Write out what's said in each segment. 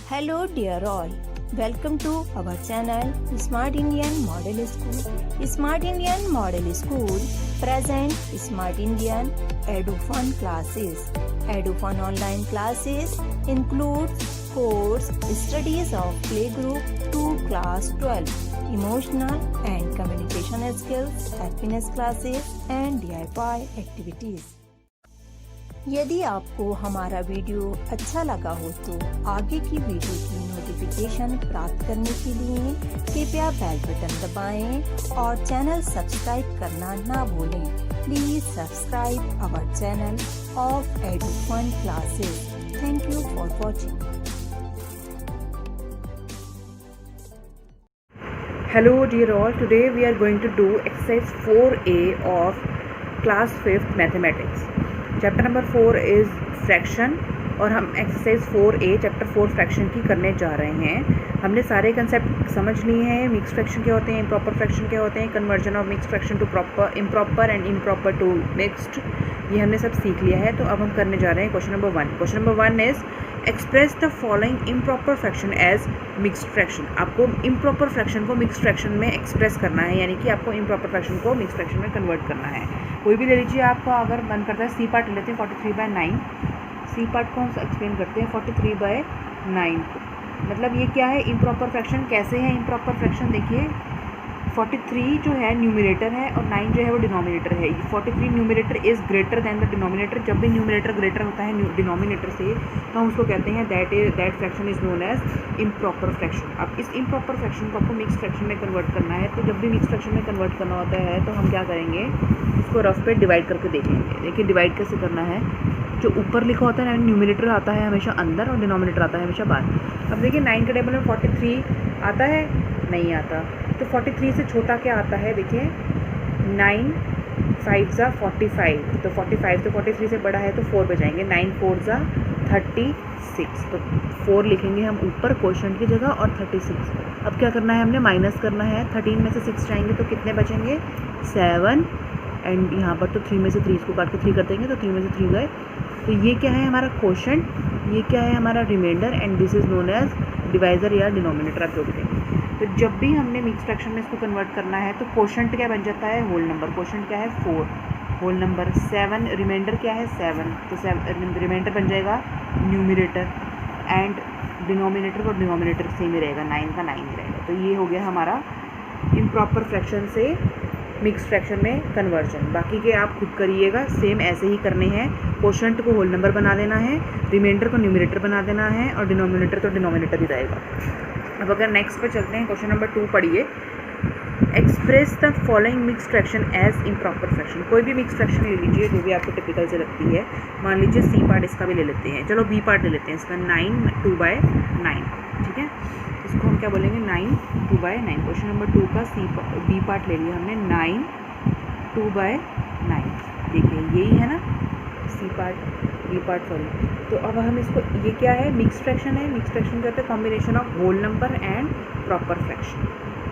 Hello dear all, welcome to our channel Smart Indian Model School. Smart Indian Model School present Smart Indian EduFun classes. EduFun online classes includes course studies of playgroup to class 12, emotional and communication skills, happiness classes and DIY activities. यदि आपको हमारा video अच्छा लगा हो तो आगे की video की नोटिफिकेशन प्राप्त करने के लिए कृपया बेल बटन दबाएं और चैनल सब्सक्राइब करना ना भूलें। Please subscribe our channel of EduFun classes. Thank you for watching. Hello dear all, today we are going to do exercise 4A of class 5th mathematics. Chapter number 4 is fraction और हम exercise 4A chapter 4 fraction की करने जा रहे हैं। हमने सारे concept समझ लिए हैं। मिक्स फ्रैक्शन क्या होते हैं, इम्प्रॉपर फ्रैक्शन क्या होते हैं, conversion of mix fraction to proper, improper and improper to mixed, ये हमने सब सीख लिया है। तो अब हम करने जा रहे हैं question number 1। Question number 1 is express the following improper fraction as mixed fraction. आपको इम्प्रॉपर फ्रैक्शन को मिक्स्ड फ्रैक्शन में एक्सप्रेस करना है, यानी कि आपको इम्प्रॉपर फ्रैक्शन को मिक्स्ड फ्रैक्शन में कन्वर्ट करना है। कोई भी ले लीजिए, आपको अगर मन करता है सी पार्ट ले लेते हैं 43/9। सी पार्ट को हम एक्सप्लेन करते हैं 43/9। मतलब ये क्या है, इम्प्रॉपर फ्रैक्शन कैसे है। इम्प्रॉपर फ्रैक्शन देखिए, 43 जो है न्यूमरेटर है और 9 जो है वो डिनोमिनेटर है। 43 numerator is greater than the denominator. जब भी न्यूमरेटर ग्रेटर होता है डिनोमिनेटर से तो हम उसको कहते हैं that fraction is known as improper fraction. अब इस इम्प्रॉपर फ्रैक्शन को आपको मिक्स फ्रैक्शन में कन्वर्ट करना है। तो जब भी मिक्स फ्रैक्शन में कन्वर्ट करना होता है तो हम क्या करेंगे, इसको रफ पे डिवाइड करके देख लेंगे। देखिए डिवाइड कैसे करना है। जो ऊपर लिखा होता है न्यूमरेटर आता है हमेशा अंदर और डिनोमिनेटर आता है हमेशा बाहर। अब देखिए 9 के टेबल में 43 आता है, नहीं आता। तो 43 से छोटा क्या आता है, देखिए 9 5 ज़ा 45। तो 45 तो 43 से बड़ा है तो 4 पे जाएंगे। 9 4 ज़ा 36। तो 4 लिखेंगे हम ऊपर क्वोशंट की जगह और 36। अब क्या करना है, हमने माइनस करना है। 13 में से 6 जाएंगे तो कितने बचेंगे, 7। एंड यहाँ पर तो 3 में से 3 इसको काट के 3 कर देंगे तो 3 में से 3 गए। तो ये क्या है हमारा क्वोशंट, ये क्या है हमारा remainder and this is known as divisor या डिनोमिनेटर, आप जो भी देंगे। तो जब भी हमने मिक्स फ्रैक्शन में इसको कन्वर्ट करना है तो क्वोशंट क्या बन जाता है, होल नंबर। क्वोशंट क्या है 4, होल नंबर 7, रिमाइंडर क्या है 7। तो 7 रिमाइंडर बन जाएगा न्यूमरेटर एंड डिनोमिनेटर और डिनोमिनेटर सेम ही रहेगा, 9 का 9 ही रहेगा। तो ये हो गया हमारा इम्प्रॉपर फ्रैक्शन से मिक्स फ्रैक्शन में कन्वर्जन। बाकी के आप खुद करिएगा, सेम ऐसे ही करने हैं। क्वोशंट को होल नंबर बना देना है, रिमाइंडर को न्यूमरेटर बना देना है और डिनोमिनेटर तो डिनोमिनेटर ही रहेगा। अब अगर नेक्स्ट पे चलते हैं, क्वेश्चन नंबर 2 पढ़िए। Express the following mix fraction as improper fraction. कोई भी मिक्स फ्रैक्शन ले लीजिए जो भी आपको टिपिकल से लगती है। मान लीजिए सी पार्ट इसका भी ले लेते हैं, चलो बी पार्ट ले लेते हैं इसका, 9 2/9। ठीक है, इसको हम क्या बोलेंगे, 9 2/9। क्वेश्चन नंबर 2 का बी पार्ट ले लिया हमने, 9 2/9। देखिए यही है ना C part, B part sorry. तो अब हम इसको, ये क्या है, मिक्स फ्रैक्शन है। मिक्स फ्रैक्शन क्या होता है, combination of whole number and proper fraction.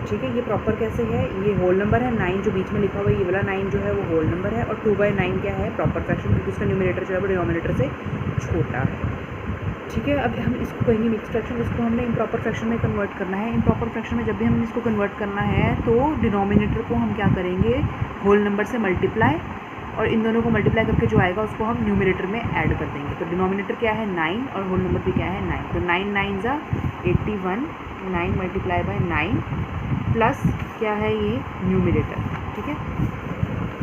ठीक है, ये प्रॉपर कैसे है, ये होल नंबर है 9 जो बीच में लिखा हुआ है, ये वाला 9 जो है वो होल नंबर है और 2/9 क्या है, प्रॉपर फ्रैक्शन, क्योंकि उसका न्यूमरेटर जो है वो डिनोमिनेटर से छोटा है। ठीक है, अब हम इसको कहेंगे मिक्स फ्रैक्शन। इसको हमने इम्प्रॉपर फ्रैक्शन में कन्वर्ट करना है। इम्प्रॉपर फ्रैक्शन में जब भी हमने इसको कन्वर्ट करना है तो डिनोमिनेटर को हम क्या करेंगे, होल नंबर से मल्टीप्लाई, और इन दोनों को मल्टीप्लाई करके जो आएगा उसको हम न्यूमरेटर में ऐड कर देंगे। तो डिनोमिनेटर क्या है 9 और होल नंबर भी क्या है 9। तो 9 9 ज़ा 81, 9 मल्टीप्लाई बाय 9 प्लस क्या है ये न्यूमरेटर। ठीक है,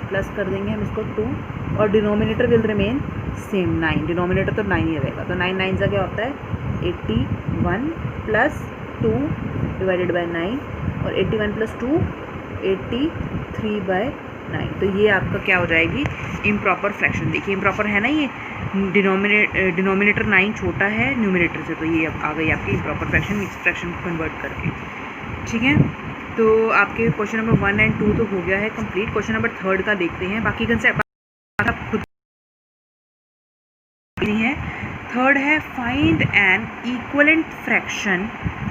प्लस कर देंगे हम इसको 2 और denominator will remain same 9। Denominator तो 9 ही रहेगा। तो 9 9 ज़ा क्या होता है 81 प्लस 2 डिवाइडेड बाय 9 और 81 प्लस 2 83/9। तो ये आपका क्या हो जाएगी, इम्प्रॉपर फ्रैक्शन। देखिए इम्प्रॉपर है ना, ये डिनोमिनेटर 9 छोटा है न्यूमरेटर से, तो ये अब आ गई आपकी इम्प्रॉपर फ्रैक्शन मिक्स फ्रैक्शन को कन्वर्ट करके। ठीक है, तो आपके क्वेश्चन नंबर 1 एंड 2 तो हो गया है कंप्लीट। क्वेश्चन नंबर 3 का देखते हैं। बाकी कंसेप्ट आप खुद नहीं है थर्ड है find an equivalent fraction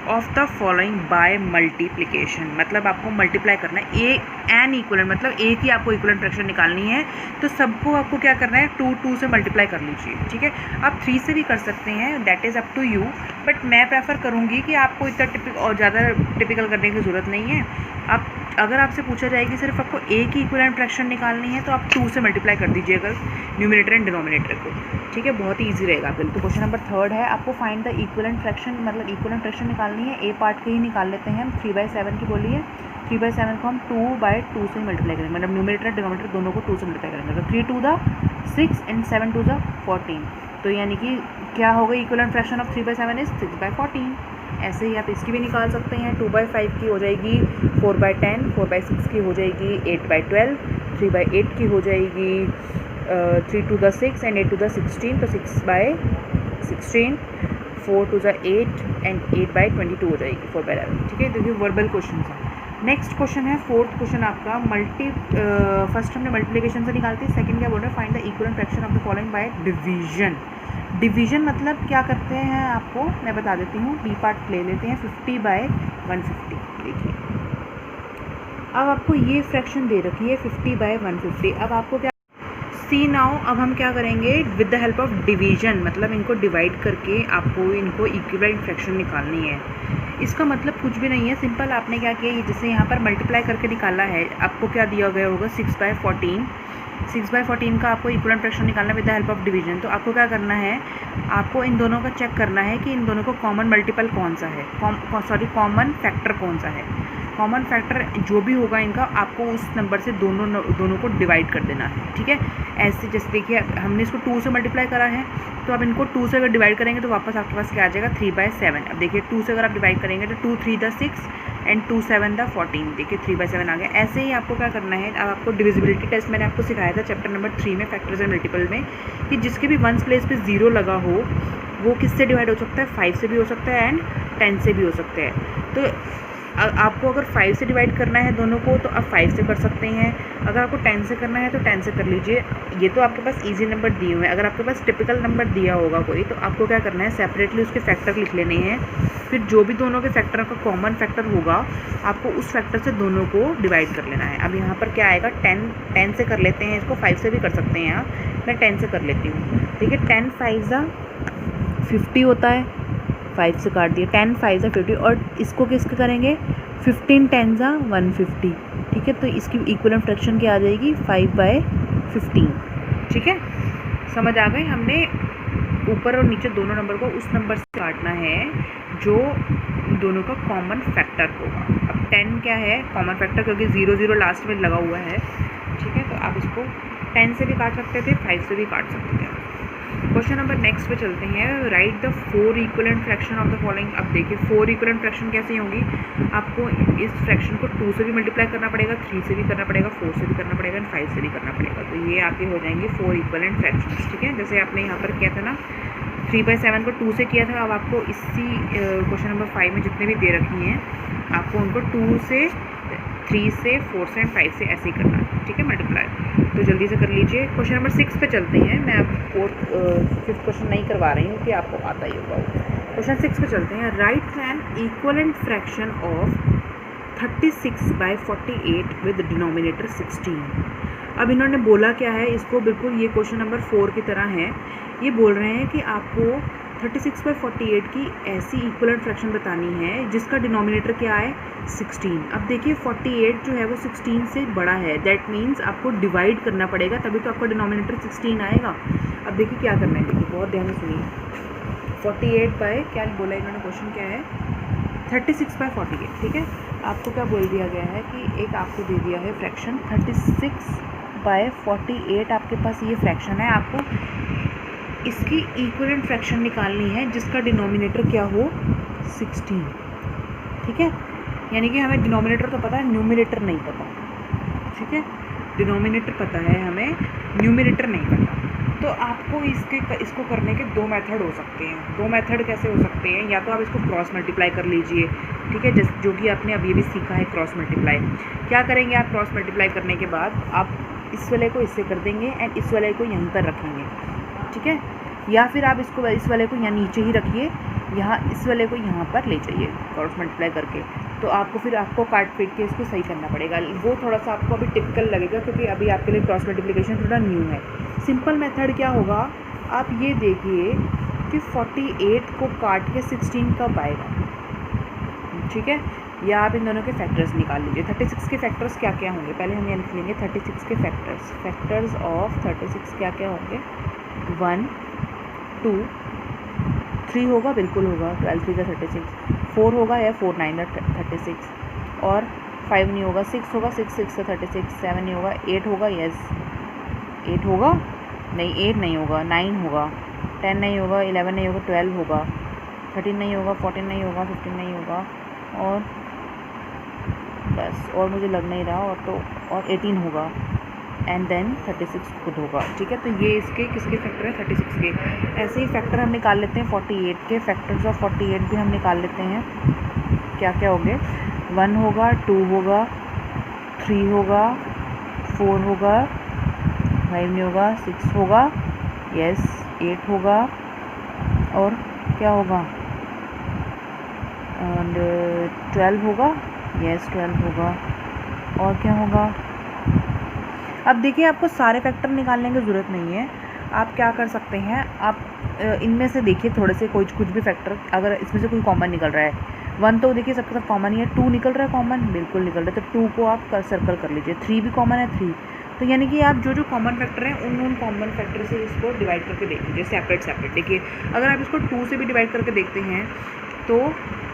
of the following by multiplication, मतलब आपको मल्टीप्लाई करना है एन इक्वलेंट, मतलब एक ही आपको इक्वलेंट फ्रैक्शन निकालनी है, तो सबको आपको क्या करना है 2 से मल्टीप्लाई कर लीजिए, ठीक है। आप 3 से भी कर सकते हैं, that is up to you, but मैं प्रेफर करूँगी कि आपको इतना और ज़्यादा टिपिकल करने की ज़रूरत नहीं है। आप अगर आपसे पूछा जाए कि सिर्फ आपको एक ही इक्वलेंट फ्रैक्शन निकालनी है तो आप 2 से मल्टीप्लाई कर दीजिए अगर न्यूमरेटर एंड डिनोमिनेटर को, ठीक है, बहुत ही ईजी रहेगा फिर। तो क्वेश्चन नंबर थर्ड है, आपको फाइंड द इक्वलेंट फ्रैक्शन, मतलब इक्वलेंट फ्रैक्शन निकालनी है, ए पार्ट के ही निकाल लेते हैं हम। 3/7 की बोली है, 3/7 को हम 2/2 से मल्टीप्लाई करेंगे, मतलब न्यूमरेटर और डिनोमिनेटर दोनों को 2 से मल्टीप्लाई करेंगे, तो 3 2 द 6 एंड 7 2 द 14, तो यानी कि क्या होगा इक्वलेंट फ्रैक्शन ऑफ 3/7 इज 6/14। ऐसे ही आप इसकी भी निकाल सकते हैं, 2/5 की हो जाएगी 4/10, 4/6 की हो जाएगी 8/12, 3/8 की हो जाएगी 3 2 द 6 एंड 8 2 द 16, तो 6/16, 4 2 द 8 एंड 8/22 हो जाएगी 4/11, ठीक है। देखिए वर्बल क्वेश्चन है। नेक्स्ट क्वेश्चन है, फोर्थ क्वेश्चन आपका फर्स्ट हमने मल्टीप्लिकेशन से निकालते हैं, सेकंड क्या बोल रहे हैं, find the equivalent fraction of the following by division. Division मतलब क्या करते हैं आपको मैं बता देती हूँ, बी पार्ट ले लेते हैं, 50/150। देखिए अब आपको ये फ्रैक्शन दे रखी है 50/150, अब आपको क्या सी नाउ, अब हम क्या करेंगे with the help of division, मतलब इनको डिवाइड करके आपको इनको इक्विवेलेंट फ्रैक्शन निकालनी है। इसका मतलब कुछ भी नहीं है, सिंपल आपने क्या किया, जैसे यहाँ पर मल्टीप्लाई करके निकाला है, आपको क्या दिया गया होगा 6/14, 6/14 का आपको इक्वलेंट फ्रैक्शन निकालना with the help of division. तो आपको क्या करना है, आपको इन दोनों का चेक करना है कि इन दोनों को कॉमन मल्टीपल कौन सा है, कॉमन फैक्टर कौन सा है। कॉमन फैक्टर जो भी होगा इनका, आपको उस नंबर से दोनों को डिवाइड कर देना है, ठीक है। ऐसे जैसे देखिए हमने इसको 2 से मल्टीप्लाई करा है, तो अब इनको 2 से अगर डिवाइड करेंगे तो वापस आपके पास क्या आ जाएगा 3/7। अब देखिए 2 से अगर आप डिवाइड करेंगे तो 2 3 द 6 एंड 2 7 द 14, देखिए 3/7 आ गया। ऐसे ही आपको क्या करना है, अब आपको डिविजिबिलिटी टेस्ट मैंने आपको सिखाया था चैप्टर नंबर 3 में, फैक्टर्स एंड मल्टीपल में, कि जिसके भी वंस प्लेस पे 0 लगा हो वो किससे डिवाइड हो सकता है, 5 से भी हो सकता है एंड 10 से भी हो सकता है। तो आपको अगर 5 से डिवाइड करना है दोनों को तो आप 5 से कर सकते हैं, अगर आपको 10 से करना है तो 10 से कर लीजिए। ये तो आपके पास इजी नंबर दिए हुए हैं, अगर आपके पास टिपिकल नंबर दिया होगा कोई तो आपको क्या करना है, सेपरेटली उसके फैक्टर लिख लेने हैं, फिर जो भी दोनों के फैक्टर का कॉमन फैक्टर होगा आपको उस फैक्टर से दोनों को डिवाइड कर लेना है। अब यहाँ पर क्या आएगा, 10 से कर लेते हैं इसको, 5 से भी कर सकते हैं आप, मैं 10 से कर लेती हूँ। देखिए 10 5 50 होता है, 5 से काट दिया, 10 5 50, और इसको किसके करेंगे 15 10 150, ठीक है। तो इसकी इक्वलेंट फ्रैक्शन क्या आ जाएगी 5/15, ठीक है। समझ आ गए, हमने ऊपर और नीचे दोनों नंबर को उस नंबर से काटना है जो दोनों का कॉमन फैक्टर होगा। अब 10 क्या है कॉमन फैक्टर, क्योंकि 0 0 लास्ट में लगा हुआ है, ठीक है। तो आप इसको 10 से भी काट सकते थे, 5 से भी काट सकते थे। क्वेश्चन नंबर नेक्स्ट पे चलते हैं, right the 4 equivalent fraction of the following. अब देखिए 4 इक्वलेंट फ्रैक्शन कैसे होंगी, आपको इस फ्रैक्शन को 2 से भी मल्टीप्लाई करना पड़ेगा, 3 से भी करना पड़ेगा, 4 से भी करना पड़ेगा एंड 5 से भी करना पड़ेगा। तो ये आपके हो जाएंगे 4 इक्वलेंट फ्रैक्शन, ठीक है। जैसे आपने यहाँ पर किया था ना 3/7 को 2 से किया था, अब आपको इसी क्वेश्चन नंबर 5 में जितने भी दे रखी हैं आपको उनको 2 से 3 से 4 से एंड 5 से ऐसे ही करना है, ठीक है, मल्टीप्लाई। तो जल्दी से कर लीजिए। क्वेश्चन नंबर 6 पे चलते हैं, मैं आपको 5th क्वेश्चन नहीं करवा रही हूँ कि आपको आता ही होगा। क्वेश्चन 6 पे चलते हैं, write an equivalent fraction of 36/48 with denominator 16। अब इन्होंने बोला क्या है, इसको बिल्कुल ये क्वेश्चन नंबर 4 की तरह है। ये बोल रहे हैं कि आपको 36/48 की ऐसी इक्वलेंट फ्रैक्शन बतानी है जिसका डिनोमिनेटर क्या है 16। अब देखिए 48 जो है वो 16 से बड़ा है, दैट मीन्स आपको डिवाइड करना पड़ेगा तभी तो आपका डिनोमिनेटर 16 आएगा। अब देखिए क्या करना है, देखिए बहुत ध्यान से सुनिए। 48 बाय क्या बोला इन्होंने, क्वेश्चन क्या है 36/48, ठीक है। आपको क्या बोल दिया गया है कि एक आपको दे दिया है फ्रैक्शन 36/48, आपके पास ये फ्रैक्शन है, आपको इसकी इक्वलेंट फ्रैक्शन निकालनी है जिसका डिनोमिनेटर क्या हो 16, ठीक है। यानी कि हमें डिनोमिनेटर तो पता है, न्यूमरेटर नहीं पता, ठीक है। डिनोमिनेटर पता है हमें, न्यूमरेटर नहीं पता। तो आपको इसको करने के 2 मेथड हो सकते हैं। 2 मेथड कैसे हो सकते हैं, या तो आप इसको क्रॉस मल्टीप्लाई कर लीजिए, ठीक है, जो कि आपने अभी भी सीखा है क्रॉस मल्टीप्लाई। क्या करेंगे आप, क्रॉस मल्टीप्लाई करने के बाद आप इस वाले को इससे कर देंगे एंड इस वाले को यहीं पर रखेंगे, ठीक है। या फिर आप इसको इस वाले को यहाँ नीचे ही रखिए, यहाँ इस वाले को यहाँ पर ले जाइए क्रॉस मल्टीप्लाई करके। तो आपको फिर आपको काट पीट के इसको सही करना पड़ेगा। वो थोड़ा सा आपको अभी टिपिकल लगेगा क्योंकि अभी आपके लिए क्रॉस मल्टीप्लिकेशन थोड़ा न्यू है। सिंपल मेथड क्या होगा, आप ये देखिए कि 48 को काट के 16 कब आएगा, ठीक है। या आप इन दोनों के फैक्टर्स निकाल लीजिए। 36 के फैक्टर्स क्या क्या होंगे, पहले हम ये लिख लेंगे 36 के फैक्टर्स ऑफ 36 क्या क्या होंगे। 1 2 3 होगा, बिल्कुल होगा, 12 3 का 36। 4 होगा या 4 9 का 36, और 5 नहीं होगा, 6 होगा, 6 6 का 36। 7 नहीं होगा, 8 होगा, यस 8 होगा, नहीं 8 नहीं होगा, 9 होगा, 10 नहीं होगा, 11 नहीं होगा, 12 होगा, 13 नहीं होगा, 14 नहीं होगा, 15 नहीं होगा, और बस और मुझे लग नहीं रहा, और 18 होगा, एंड देन 36 खुद होगा, ठीक है। तो ये इसके किसके फैक्टर है, 36 के। ऐसे ही फैक्टर हम निकाल लेते हैं 48 के। फैक्टर्स ऑफ 48 भी हम निकाल लेते हैं। क्या क्या होंगे, 1 होगा, 2 होगा, 3 होगा, 4 होगा, 5 नहीं होगा, 6 होगा, यस 8 होगा, और क्या होगा, एंड 12 होगा, यस 12 होगा, और क्या होगा। अब देखिए, आपको सारे फैक्टर निकालने की ज़रूरत नहीं है। आप क्या कर सकते हैं, आप इनमें से देखिए थोड़े से कुछ भी फैक्टर, अगर इसमें से कोई कॉमन निकल रहा है। 1 तो देखिए सबके सब कॉमन ही है। 2 निकल रहा है कॉमन, बिल्कुल निकल रहा है, तो 2 को आप सर्कल कर लीजिए। 3 भी कॉमन है, 3। तो यानी कि आप जो कॉमन फैक्टर हैं उन कॉमन फैक्टर से इसको डिवाइड करके देख लीजिए सेपरेट। देखिए, अगर आप इसको 2 से भी डिवाइड करके देखते हैं तो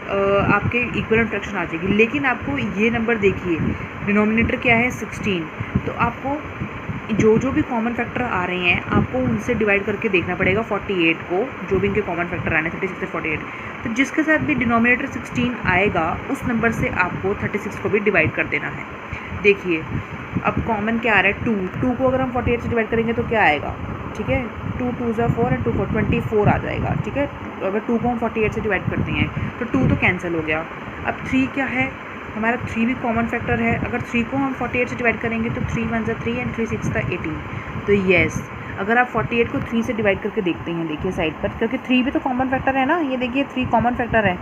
आपके इक्विवेलेंट फ्रैक्शन आ जाएगी। लेकिन आपको ये नंबर देखिए, डिनोमिनेटर क्या है 16, तो आपको जो भी कॉमन फैक्टर आ रहे हैं आपको उनसे डिवाइड करके देखना पड़ेगा 48 को, जो भी इनके कॉमन फैक्टर आने 36 से 48। तो जिसके साथ भी डिनोमिनेटर 16 आएगा उस नंबर से आपको 36 को भी डिवाइड कर देना है। देखिए, अब कॉमन क्या आ रहा है, 2 को अगर हम 48 से डिवाइड करेंगे तो क्या आएगा, ठीक है, 2 2 ज़ा 4 एंड 2 4 24 आ जाएगा, ठीक है। अगर 2 को हम 48 से डिवाइड करते हैं तो 2 तो कैंसिल हो गया। अब 3 क्या है, हमारा 3 भी कॉमन फैक्टर है। अगर 3 को हम 48 से डिवाइड करेंगे तो 3 1 ज़ा 3 एंड 3 6 का 18। तो येस, अगर आप 48 को 3 से डिवाइड करके देखते हैं, देखिए साइड पर, क्योंकि 3 भी तो कॉमन फैक्टर है ना, ये देखिए 3 कॉमन फैक्टर है।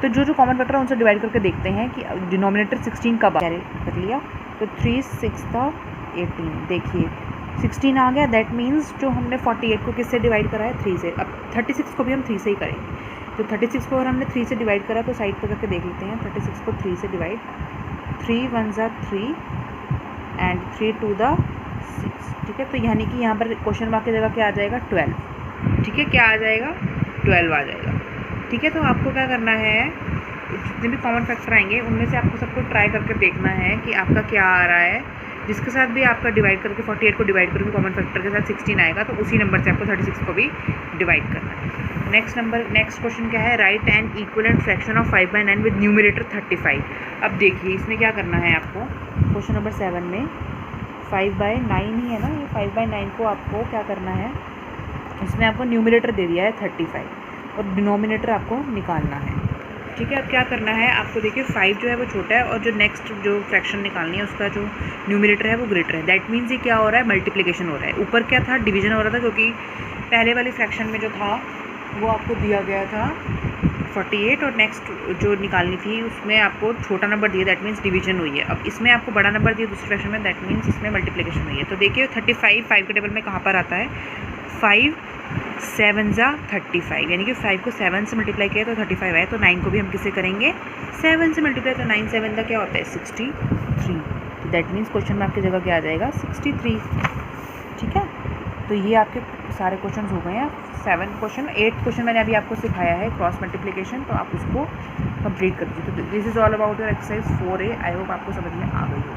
तो जो कॉमन फैक्टर है उनसे डिवाइड करके देखते हैं कि डिनोमिनेटर 16 कब कैरी कर लिया, तो 3 6 का 18, देखिए 16 आ गया। दैट मीन्स जो हमने 48 को किससे डिवाइड करा है, 3 से। अब 36 को भी हम 3 से ही करेंगे। तो 36 को अगर हमने 3 से डिवाइड करा तो साइड पर करके देख लेते हैं। 36 को 3 से डिवाइड, 3 1 ज़ा 3 एंड 3 2 ज़ा 6, ठीक है। तो यानी कि यहाँ पर क्वेश्चन मार्क की जगह क्या आ जाएगा, 12, ठीक है। क्या आ जाएगा, 12 आ जाएगा, ठीक है। तो आपको क्या करना है, जितने भी कॉमन फैक्टर आएंगे उनमें से आपको सबको ट्राई करके देखना है कि आपका क्या आ रहा है। जिसके साथ भी आपका डिवाइड करके 48 को डिवाइड करके कॉमन फैक्टर के साथ 16 आएगा तो उसी नंबर से आपको 36 को भी डिवाइड करना है। नेक्स्ट क्वेश्चन क्या है, right and equivalent fraction of 5/9 with numerator 35। अब देखिए इसमें क्या करना है आपको, क्वेश्चन नंबर 7 में 5/9 ही है ना, ये 5/9 को आपको क्या करना है, इसमें आपको न्यूमरेटर दे दिया है 35 और डिनोमिनेटर आपको निकालना है, ठीक है। अब क्या करना है आपको, देखिए 5 जो है वो छोटा है और जो नेक्स्ट जो फ्रैक्शन निकालनी है उसका जो न्यूमरेटर है वो ग्रेटर है। दैट मीन्स ये क्या हो रहा है, मल्टीप्लिकेशन हो रहा है। ऊपर क्या था, डिवीजन हो रहा था, क्योंकि पहले वाले फ्रैक्शन में जो था वो आपको दिया गया था 48 और नेक्स्ट जो निकालनी थी उसमें आपको छोटा नंबर दिया, दैट मीन्स डिवीजन हुई है। अब इसमें आपको बड़ा नंबर दिया दूसरे फ्रैक्शन में, दैट मीन्स इसमें मल्टीप्लिकेशन हुई है। तो देखिए 35 5 के टेबल में कहाँ पर आता है, 5 7 ज़ा 35, यानी कि 5 को 7 से मल्टीप्लाई किया तो 35 आया। तो 9 को भी हम किससे करेंगे, 7 से मल्टीप्लाई, तो 9 7 का क्या होता है 63। तो दैट मीन्स क्वेश्चन में आपकी जगह क्या आ जाएगा 63, ठीक है। तो ये आपके सारे क्वेश्चन हो गए हैं। 8 क्वेश्चन मैंने अभी आपको सिखाया है क्रॉस मल्टीप्लिकेशन, तो आप उसको कंप्लीट कर दीजिए। तो this is all about your exercise 4A। I hope आपको समझ में आ गई हो।